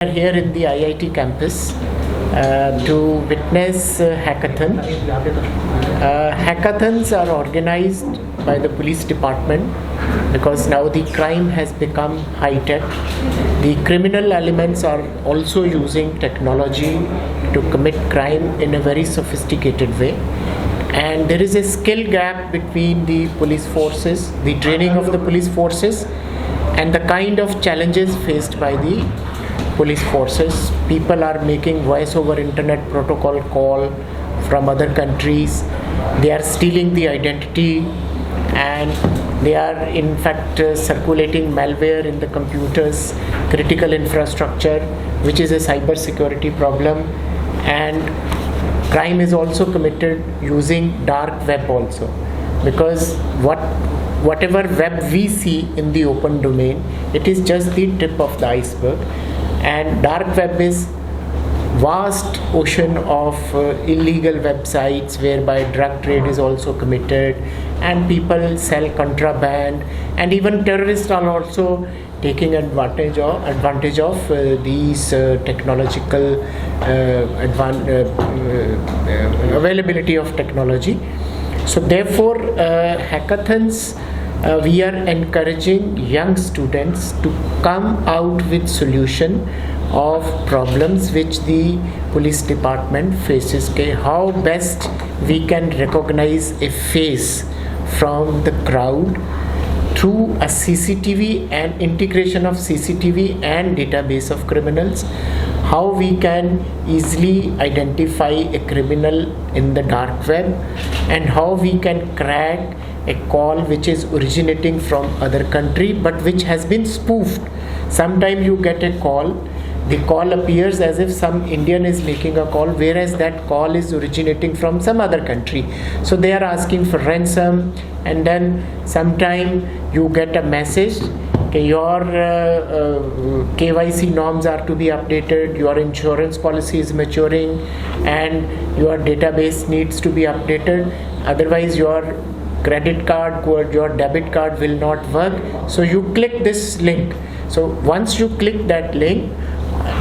We are here in the IIT campus to witness hackathon. Hackathons are organized by the police department because now the crime has become high-tech. The criminal elements are also using technology to commit crime in a very sophisticated way. And there is a skill gap between the police forces, the training of the police forces, and the kind of challenges faced by the police forces. People are making voice over internet protocol call from other countries. They are stealing the identity, and they are in fact circulating malware in the computers, critical infrastructure, which is a cyber security problem. And crime is also committed using dark web also, because whatever web we see in the open domain, it is just the tip of the iceberg. And dark web is vast ocean of illegal websites whereby drug trade is also committed, and people sell contraband, and even terrorists are also taking advantage of these technological availability of technology. So therefore, hackathons, we are encouraging young students to come out with solution of problems which the police department faces. How best we can recognize a face from the crowd through a CCTV and integration of CCTV and database of criminals. How we can easily identify a criminal in the dark web, and how we can crack a call which is originating from other country but which has been spoofed. Sometimes you get a call, the call appears as if some Indian is making a call, whereas that call is originating from some other country. So they are asking for ransom, and then sometime you get a message, okay, your KYC norms are to be updated, your insurance policy is maturing, and your database needs to be updated, otherwise your credit card or your debit card will not work. So you click this link. So once you click that link,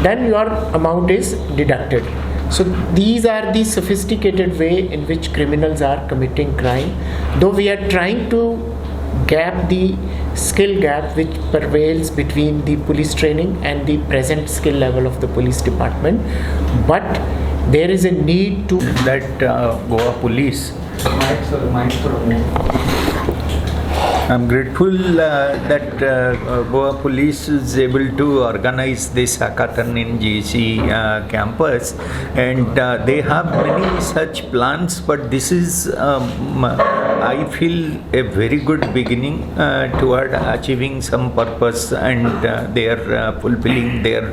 then your amount is deducted. So these are the sophisticated way in which criminals are committing crime. Though we are trying to gap the skill gap which prevails between the police training and the present skill level of the police department, but there is a need to that Goa police. I'm grateful that Goa police is able to organize this hackathon in GC campus, and they have many such plans, but this is I feel a very good beginning toward achieving some purpose, and they are fulfilling their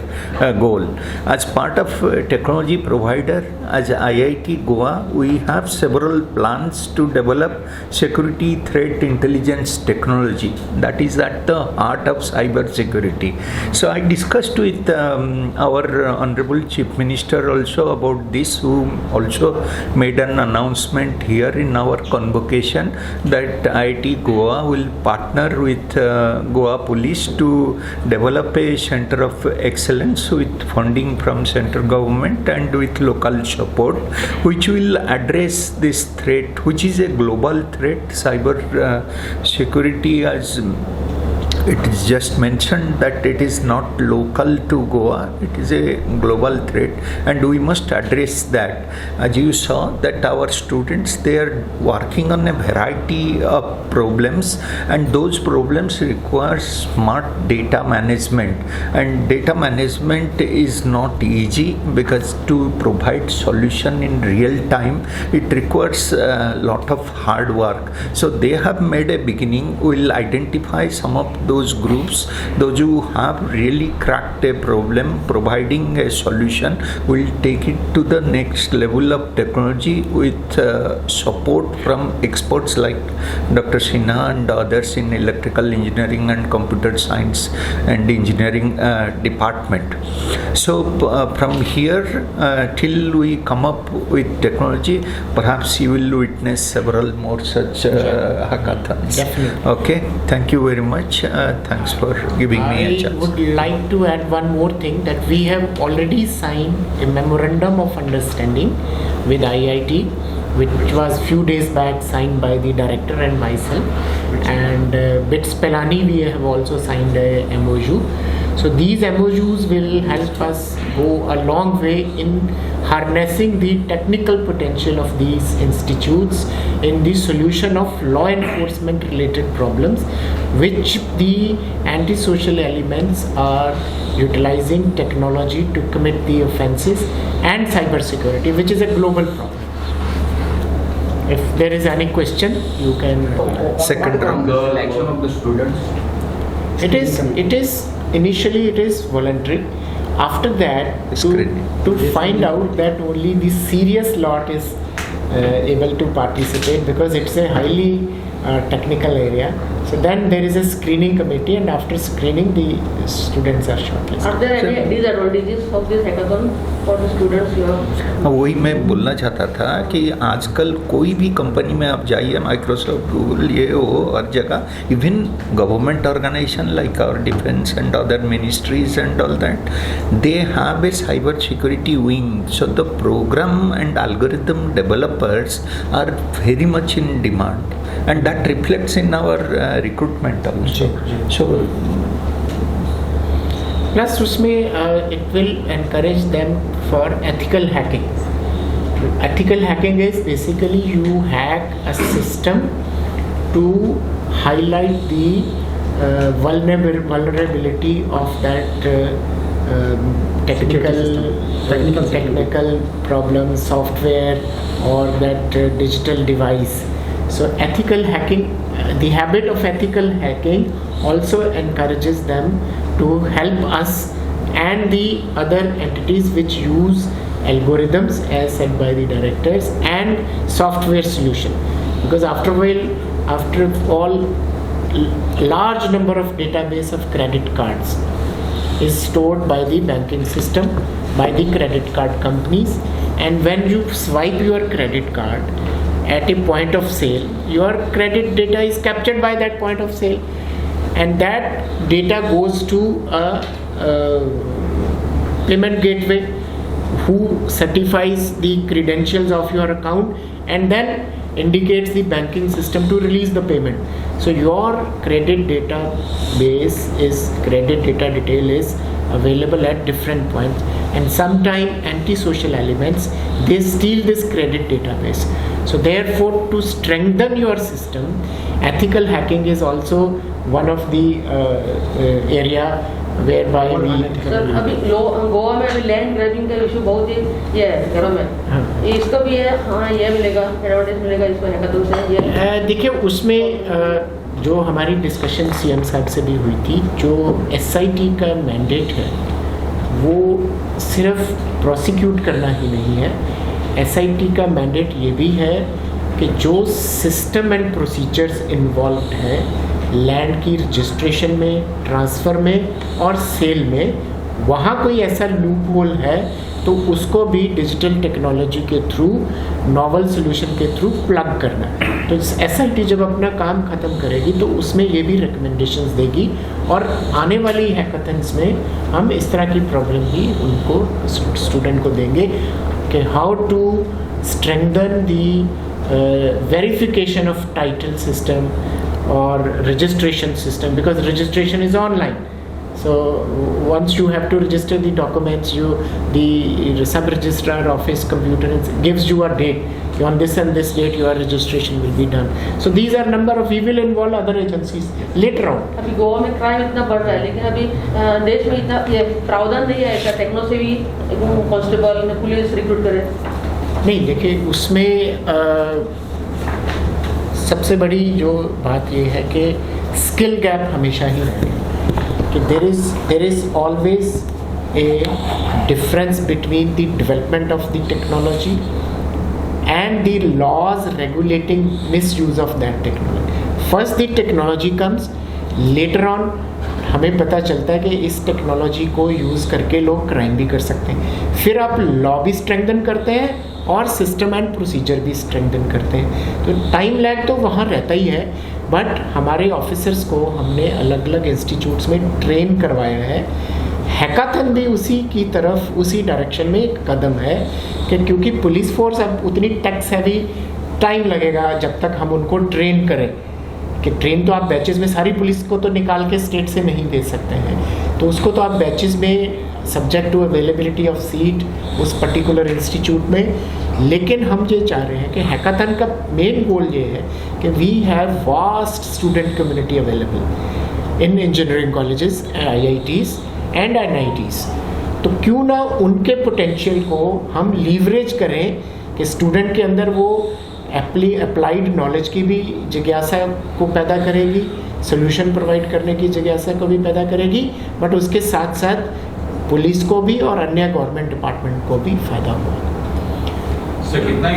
goal. As part of technology provider, as IIT Goa, we have several plans to develop security threat intelligence technology that is at the heart of cyber security. So I discussed with our Honorable Chief Minister also about this, who also made an announcement here in our convocation that IIT Goa will partner with Goa Police to develop a center of excellence with funding from central government and with local support, which will address this threat, which is a global threat. Cyber security, as it is just mentioned, that it is not local to Goa, it is a global threat, and we must address that. As you saw that our students, they are working on a variety of problems, and those problems require smart data management, and data management is not easy, because to provide solution in real time, it requires a lot of hard work. So they have made a beginning. We'll identify some of those groups, those who have really cracked a problem, providing a solution. We'll take it to the next level of technology with support from experts like Dr. Sinha and others in electrical engineering and computer science and engineering department. So from here till we come up with technology, perhaps you will witness several more such hackathons. Definitely. Okay, thank you very much. Thanks for giving me a I chance. would like to add one more thing, that we have already signed a memorandum of understanding with IIT, which was few days back signed by the director and myself, and BITS Pelani we have also signed a MOU. So these MOUs will help us go a long way in harnessing the technical potential of these institutes in the solution of law enforcement related problems, which the antisocial elements are utilizing technology to commit the offenses, and cybersecurity, which is a global problem. If there is any question, you can. Second round. The selection of the students. It is initially it is voluntary. After that, to find out that only the serious lot is able to participate, because it's a highly technical area. So then there is a screening committee, and after screening the students are shortlisted. Are there any disadvantages of this hackathon for the students here? वही मैं बोलना चाहता था कि आजकल कोई भी company में आप जाइए, माइक्रोसॉफ्ट, गूगल, ये हो हर जगह, even government organisation like our defence and other ministries and all that, they have a cyber security wing. So the program and algorithm developers are very much in demand, and that reflects in our recruitment also. So plus उसमें it will encourage them for ethical hacking. Ethical hacking is basically you hack a system to highlight the vulnerability of that technical problem, software, or that digital device. So ethical hacking, the habit of ethical hacking also encourages them to help us and the other entities which use algorithms, as said by the directors, and software solution. Because after all, large number of database of credit cards is stored by the banking system, by the credit card companies, and when you swipe your credit card at a point of sale, your credit data is captured by that point of sale, and that data goes to a payment gateway who certifies the credentials of your account and then indicates the banking system to release the payment. So your credit data detail is available at different points, and sometimes antisocial elements, they steal this credit database. So therefore, to strengthen your system, ethical hacking is also one of the area whereby we. Sir अभी गोवा में अभी land grabbing का issue बहुत ही ये है घरों में, इसका भी है. हाँ, ये मिलेगा, एडवांटेज मिलेगा इसको हैकाथन से. ये देखिए उसमें जो हमारी डिस्कशन सीएम साहब से भी हुई थी, जो एसआईटी का मैंडेट है वो सिर्फ प्रोसिक्यूट करना ही नहीं है. एसआईटी का मैंडेट ये भी है कि जो सिस्टम एंड प्रोसीजर्स इन्वॉल्व है लैंड की रजिस्ट्रेशन में, ट्रांसफ़र में और सेल में, वहाँ कोई ऐसा लूप होल है तो उसको भी डिजिटल टेक्नोलॉजी के थ्रू, नॉवल सोल्यूशन के थ्रू प्लग करना. तो एसआईटी जब अपना काम ख़त्म करेगी तो उसमें ये भी रिकमेंडेशंस देगी, और आने वाली हैकाथन्स में हम इस तरह की प्रॉब्लम भी उनको स्टूडेंट को देंगे कि how to strengthen the verification of title system or registration system, because registration is online. So once you have to register the documents, the sub-registrar office computer gives you a date. On this and this date your registration will be done. So these are number of, we will involve other agencies later on. अभी गोवा में crime इतना बढ़ रहा है, लेकिन अभी देश में इतना ये प्रावधान नहीं है क्या टेक्नो से भी कांस्टेबल पुलिस रिक्रूट करे? नहीं, देखिए उसमें सबसे बड़ी जो बात ये है कि स्किल गैप हमेशा ही रहेगा, कि there is always a difference between the development of the technology and the laws regulating misuse of that technology. First the technology comes, later on हमें पता चलता है कि इस टेक्नोलॉजी को यूज़ करके लोग क्राइम भी कर सकते हैं। फिर आप लॉ भी स्ट्रेंथन करते हैं और सिस्टम एंड प्रोसीजर भी स्ट्रेंथन करते हैं। तो टाइम लैग तो वहाँ रहता ही है, बट हमारे ऑफिसर्स को हमने अलग अलग इंस्टीट्यूट्स में ट्रेन करवाया है। हैकाथन भी उसी की तरफ, उसी डायरेक्शन में एक कदम है कि क्योंकि पुलिस फोर्स अब उतनी टैक्स हैवी, टाइम लगेगा जब तक हम उनको ट्रेन करें। कि ट्रेन तो आप बैचेस में सारी पुलिस को तो निकाल के स्टेट से नहीं दे सकते हैं, तो उसको तो आप बैचेस में subject to availability of seat उस पर्टिकुलर इंस्टीट्यूट में। लेकिन हम ये चाह रहे हैं कि हैकाथन का मेन गोल ये है कि we have vast student community available in engineering colleges, IITs and NITs। तो क्यों ना उनके पोटेंशियल को हम लीवरेज करें कि स्टूडेंट के अंदर वो अप्लाइड नॉलेज की भी जिज्ञासा को पैदा करेगी, सोल्यूशन प्रोवाइड करने की जिज्ञासा को भी पैदा करेगी, बट उसके साथ साथ पुलिस को भी और अन्य गवर्नमेंट डिपार्टमेंट को भी फ़ायदा होगा।